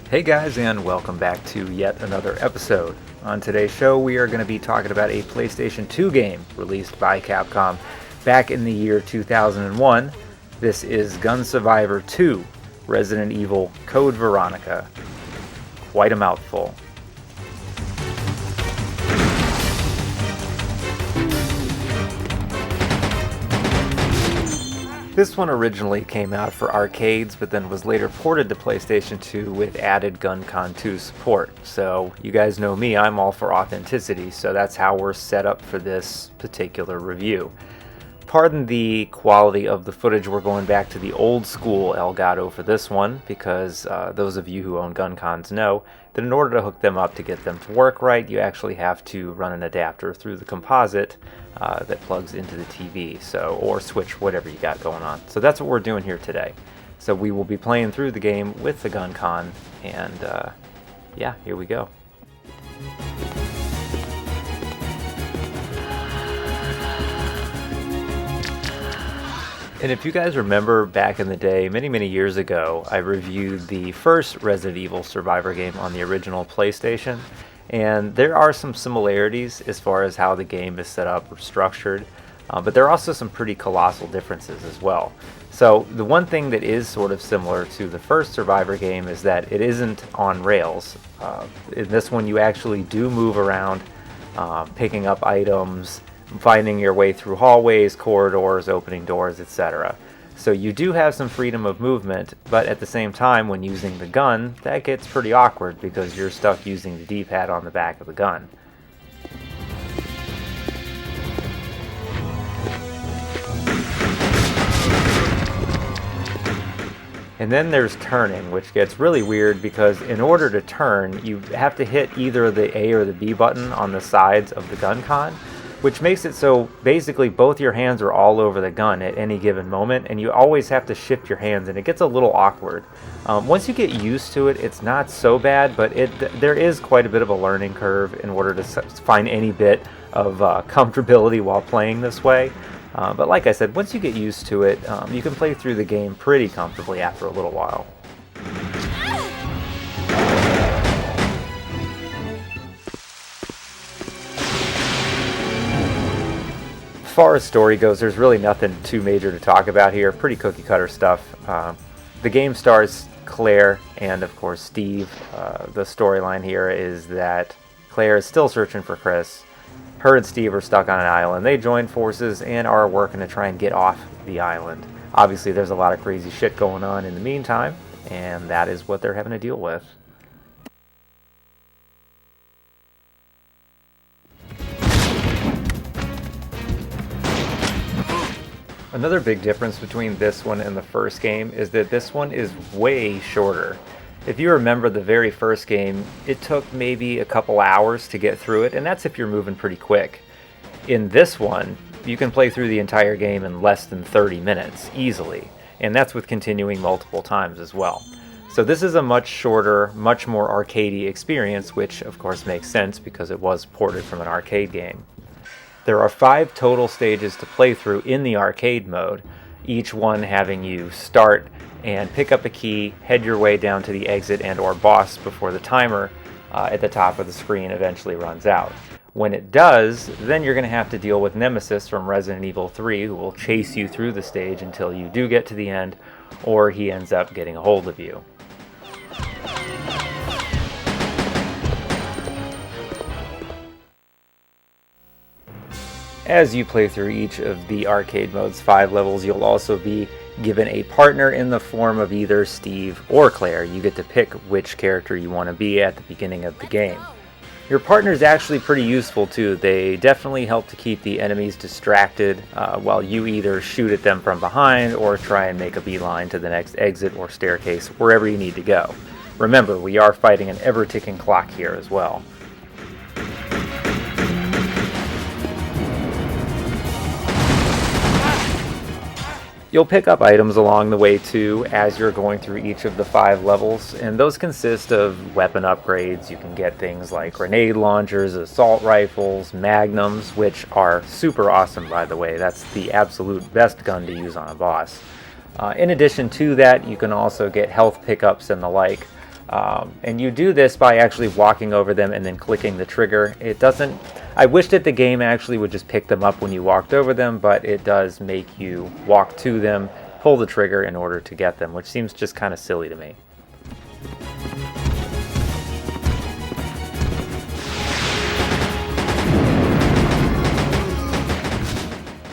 Hey guys, and welcome back to yet another episode. On today's show, we are going to be talking about a PlayStation 2 game released by Capcom back in the year 2001. This is Gun Survivor 2, Resident Evil Code Veronica. Quite a mouthful. This one originally came out for arcades, but then was later ported to PlayStation 2 with added GunCon 2 support. So you guys know me, I'm all for authenticity, so that's how we're set up for this particular review. Pardon the quality of the footage, we're going back to the old school Elgato for this one, because those of you who own GunCons know that in order to hook them up to get them to work right, you actually have to run an adapter through the composite that plugs into the TV, or switch, whatever you got going on. So that's what we're doing here today. So we will be playing through the game with the GunCon, and yeah, here we go. And if you guys remember back in the day, many years ago, I reviewed the first Resident Evil Survivor game on the original PlayStation, and there are some similarities as far as how the game is set up or structured, but there are also some pretty colossal differences as well. So the one thing that is sort of similar to the first Survivor game is that it isn't on rails. In this one you actually do move around, picking up items, finding your way through hallways, corridors, opening doors, etc. So you do have some freedom of movement, but at the same time, when using the gun, that gets pretty awkward because you're stuck using the D-pad on the back of the gun. And then there's turning, which gets really weird because in order to turn, you have to hit either the A or the B button on the sides of the GunCon, which makes it so basically both your hands are all over the gun at any given moment, and you always have to shift your hands, and it gets a little awkward. Once you get used to it, it's not so bad, but there is quite a bit of a learning curve in order to find any bit of comfortability while playing this way. But like I said, once you get used to it, you can play through the game pretty comfortably after a little while. As far as story goes, there's really nothing too major to talk about here. Pretty cookie cutter stuff. The game stars Claire and of course Steve. The storyline here is that Claire is still searching for Chris. Her and Steve are stuck on an island. They join forces and are working to try and get off the island. Obviously there's a lot of crazy shit going on in the meantime, and that is what they're having to deal with. Another big difference between this one and the first game is that this one is way shorter. If you remember the very first game, it took maybe a couple hours to get through it, and that's if you're moving pretty quick. In this one, you can play through the entire game in less than 30 minutes, easily, and that's with continuing multiple times as well. So this is a much shorter, much more arcadey experience, which of course makes sense because it was ported from an arcade game. There are 5 total stages to play through in the arcade mode, each one having you start and pick up a key, head your way down to the exit and or boss before the timer at the top of the screen eventually runs out. When it does, then you're going to have to deal with Nemesis from Resident Evil 3, who will chase you through the stage until you do get to the end, or he ends up getting a hold of you. As you play through each of the arcade mode's 5 levels, you'll also be given a partner in the form of either Steve or Claire. You get to pick which character you want to be at the beginning of the game. Your partner is actually pretty useful too. They definitely help to keep the enemies distracted while you either shoot at them from behind or try and make a beeline to the next exit or staircase, wherever you need to go. Remember, we are fighting an ever-ticking clock here as well. You'll pick up items along the way too as you're going through each of the 5 levels, and those consist of weapon upgrades. You can get things like grenade launchers, assault rifles, magnums, which are super awesome by the way. That's the absolute best gun to use on a boss. In addition to that, you can also get health pickups and the like. And you do this by actually walking over them and then clicking the trigger. It doesn't... I wish that the game actually would just pick them up when you walked over them, but it does make you walk to them, pull the trigger in order to get them, which seems just kind of silly to me.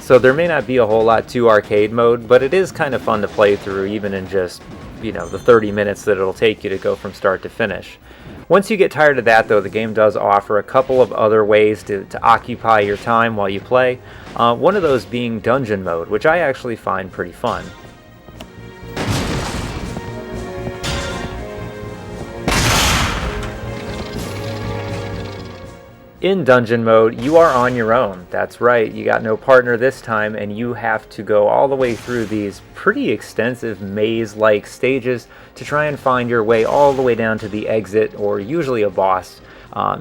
So there may not be a whole lot to arcade mode, but it is kind of fun to play through, even in just, the 30 minutes that it'll take you to go from start to finish. Once you get tired of that, though, the game does offer a couple of other ways to occupy your time while you play. One of those being dungeon mode, which I actually find pretty fun. In dungeon mode, you are on your own. That's right, you got no partner this time, and you have to go all the way through these pretty extensive maze-like stages to try and find your way all the way down to the exit, or usually a boss.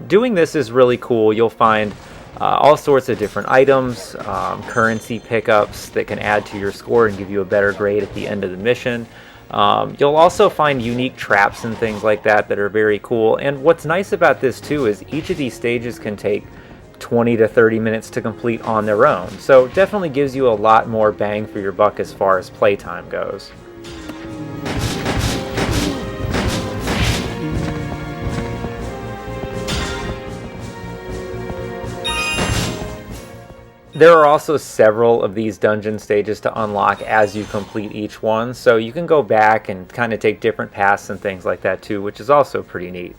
Doing this is really cool. You'll find all sorts of different items, currency pickups that can add to your score and give you a better grade at the end of the mission. You'll also find unique traps and things like that that are very cool. And what's nice about this too is each of these stages can take 20 to 30 minutes to complete on their own. So it definitely gives you a lot more bang for your buck as far as playtime goes. There are also several of these dungeon stages to unlock as you complete each one, so you can go back and kind of take different paths and things like that too, which is also pretty neat.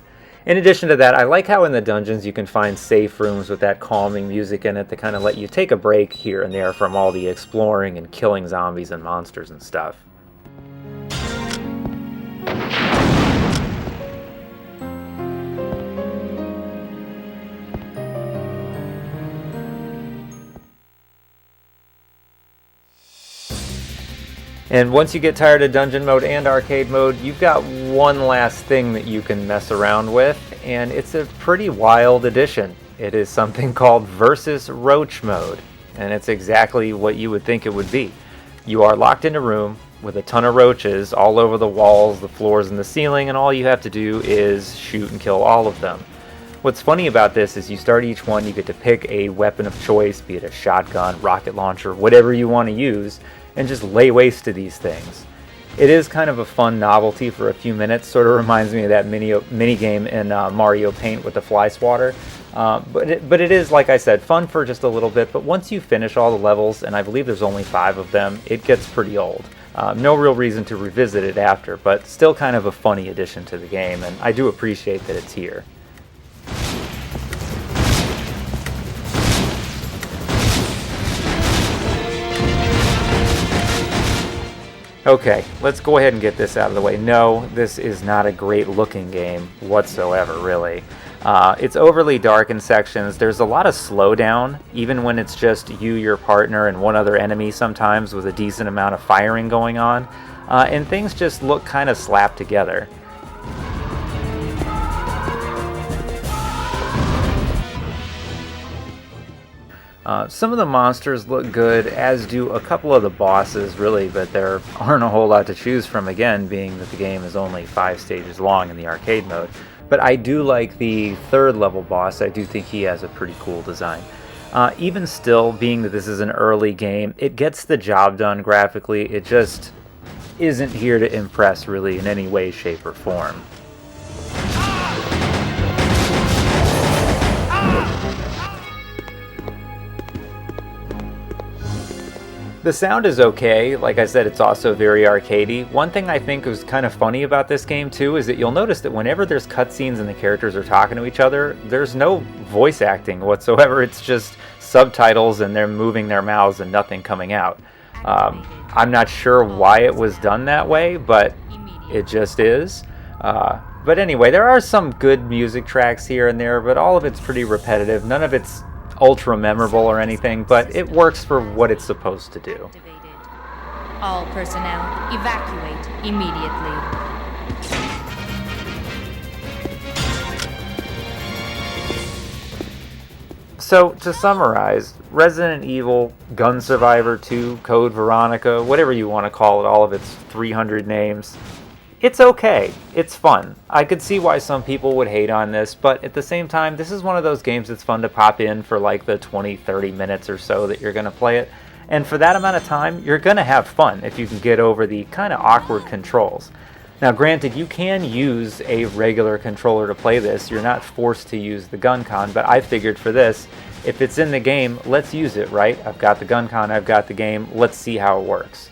In addition to that, I like how in the dungeons you can find safe rooms with that calming music in it to kind of let you take a break here and there from all the exploring and killing zombies and monsters and stuff. And once you get tired of dungeon mode and arcade mode, you've got one last thing that you can mess around with, and it's a pretty wild addition. It is something called Versus Roach mode, and it's exactly what you would think it would be. You are locked in a room with a ton of roaches all over the walls, the floors, and the ceiling, and all you have to do is shoot and kill all of them. What's funny about this is you start each one, you get to pick a weapon of choice, be it a shotgun, rocket launcher, whatever you want to use, and just lay waste to these things. It is kind of a fun novelty for a few minutes, sort of reminds me of that mini game in Mario Paint with the fly swatter. But it is, like I said, fun for just a little bit, but once you finish all the levels, and I believe there's only 5 of them, it gets pretty old. No real reason to revisit it after, but still kind of a funny addition to the game, and I do appreciate that it's here. Okay, let's go ahead and get this out of the way. No, this is not a great looking game whatsoever, really. It's overly dark in sections. There's a lot of slowdown, even when it's just you, your partner, and one other enemy sometimes with a decent amount of firing going on. And things just look kind of slapped together. Some of the monsters look good, as do a couple of the bosses, really, but there aren't a whole lot to choose from, again, being that the game is only 5 stages long in the arcade mode. But I do like the 3rd level boss. I do think he has a pretty cool design. Even still, being that this is an early game, it gets the job done graphically. It just isn't here to impress, really, in any way, shape, or form. The sound is okay. Like I said, it's also very arcadey. One thing I think was kind of funny about this game too is that you'll notice that whenever there's cutscenes and the characters are talking to each other, there's no voice acting whatsoever. It's just subtitles and they're moving their mouths and nothing coming out. I'm not sure why it was done that way, but it just is. But anyway, there are some good music tracks here and there, but all of it's pretty repetitive. None of it's ultra memorable or anything, but it works for what it's supposed to do. All personnel evacuate immediately. So to summarize, Resident Evil, Gun Survivor 2, Code Veronica, whatever you want to call it, all of its 300 names, It's okay. It's fun. I could see why some people would hate on this, but at the same time, this is one of those games that's fun to pop in for like the 20-30 minutes or so that you're going to play it. And for that amount of time, you're going to have fun if you can get over the kind of awkward controls. Now granted, you can use a regular controller to play this. You're not forced to use the gun con, but I figured for this, if it's in the game, let's use it, right? I've got the gun con, I've got the game, let's see how it works.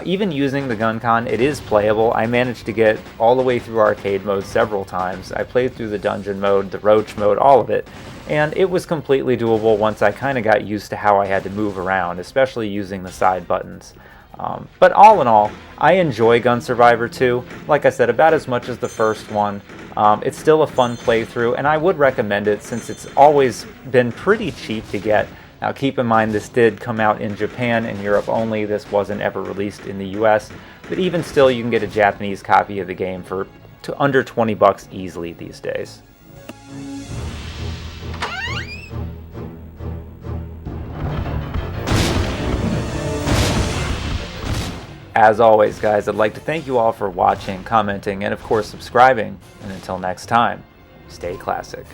Even using the gun con, it is playable. I managed to get all the way through arcade mode several times. I played through the dungeon mode, the Roach mode, all of it, and it was completely doable once I kind of got used to how I had to move around, especially using the side buttons. But all in all, I enjoy Gun Survivor 2, like I said, about as much as the first one. It's still a fun playthrough, and I would recommend it since it's always been pretty cheap to get. Now keep in mind this did come out in Japan and Europe only, this wasn't ever released in the US, but even still you can get a Japanese copy of the game for under $20 easily these days. As always guys, I'd like to thank you all for watching, commenting, and of course subscribing, and until next time, stay classic.